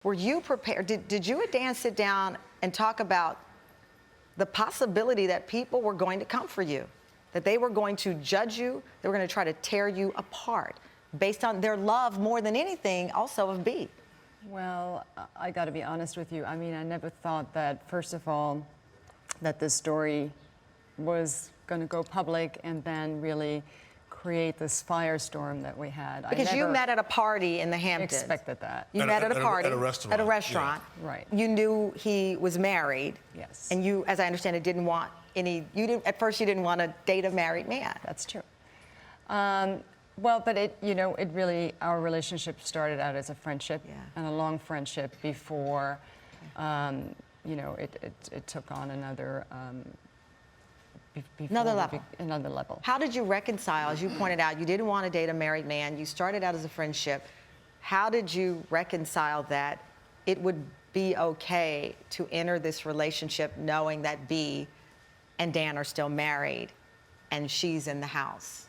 Were you prepared? Did you and Dan sit down and talk about the possibility that people were going to come for you, that they were going to judge you, they were going to try to tear you apart based on their love more than anything also of B? Well, I got to be honest with you. I mean, I never thought that, first of all, that this story was going to go public and then really create this firestorm that we had. Because you met at a party in the Hamptons. Expected that. You met at a party. At a restaurant. At a restaurant. Yeah. Right. You knew he was married. Yes. And you, as I understand it, didn't want any, at first you didn't want to date a married man. That's true. Well, but it really, our relationship started out as a friendship and a long friendship before, it took on another another level. How did you reconcile? As you pointed out, you didn't want to date a married man. You started out as a friendship. How did you reconcile that it would be okay to enter this relationship knowing that B and Dan are still married and she's in the house?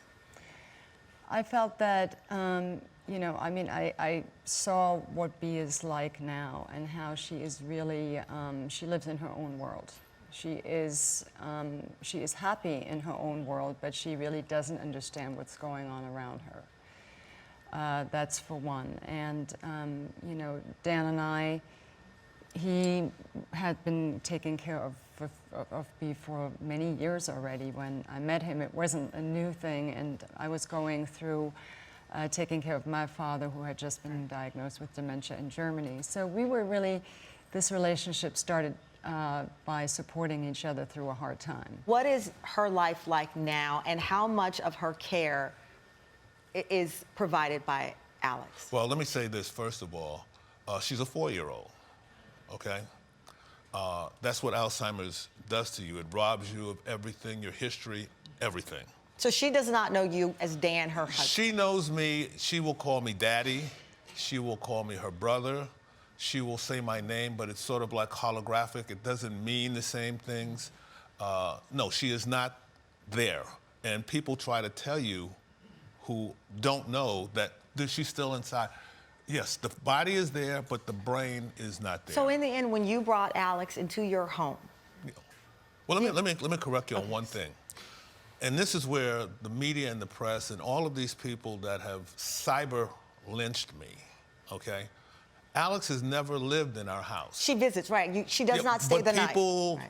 I felt that, I saw what B is like now and how she is really, she lives in her own world. She is happy in her own world, but she really doesn't understand what's going on around her. That's for one. And, Dan and I, he had been taking care of me for many years already. When I met him, it wasn't a new thing, and I was going through taking care of my father, who had just been diagnosed with dementia in Germany. So we were really, this relationship started by supporting each other through a hard time. What is her life like now, and how much of her care is provided by Alex? Well, let me say this first of all. She's a 4-year-old, okay? That's what Alzheimer's does to you. It robs you of everything, your history, everything. So she does not know you as Dan, her husband? She knows me. She will call me daddy. She will call me her brother. She will say my name, but it's sort of like holographic. It doesn't mean the same things. No, she is not there. And people try to tell you who don't know that she's still inside. Yes, the body is there, but the brain is not there. So in the end, when you brought Alex into your home... Well, let me correct you on one thing. And this is where the media and the press and all of these people that have cyber lynched me, okay? Alex has never lived in our house. She visits, right? She does not stay the night. But people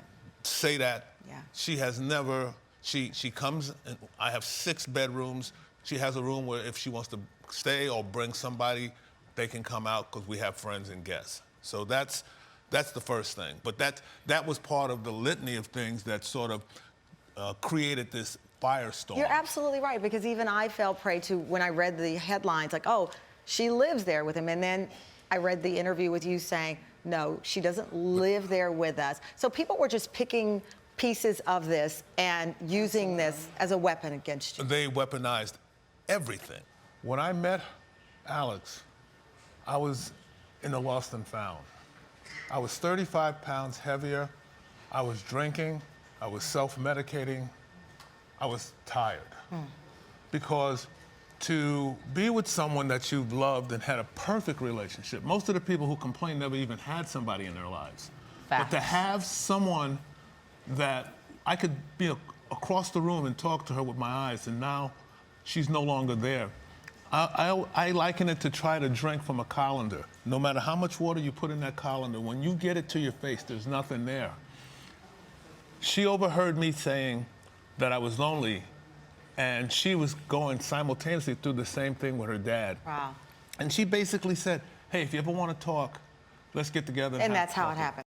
say that. Yeah. She has never, she comes, and I have 6 bedrooms. She has a room where if she wants to stay or bring somebody, they can come out because we have friends and guests. So that's the first thing. But that was part of the litany of things that sort of created this firestorm. You're absolutely right, because even I fell prey to, when I read the headlines, like, oh, she lives there with him. And then I read the interview with you saying, no, she doesn't live there with us. So people were just picking pieces of this and using this as a weapon against you. They weaponized everything. When I met Alex, I was in the lost and found. I was 35 pounds heavier. I was drinking. I was self-medicating. I was tired. Because to be with someone that you've loved and had a perfect relationship, most of the people who complain never even had somebody in their lives. Facts. But to have someone that I could be across the room and talk to her with my eyes, and now she's no longer there. I liken it to try to drink from a colander. No matter how much water you put in that colander, when you get it to your face, there's nothing there. She overheard me saying that I was lonely, and she was going simultaneously through the same thing with her dad. Wow. And she basically said, hey, if you ever want to talk, let's get together. And that's how it happened.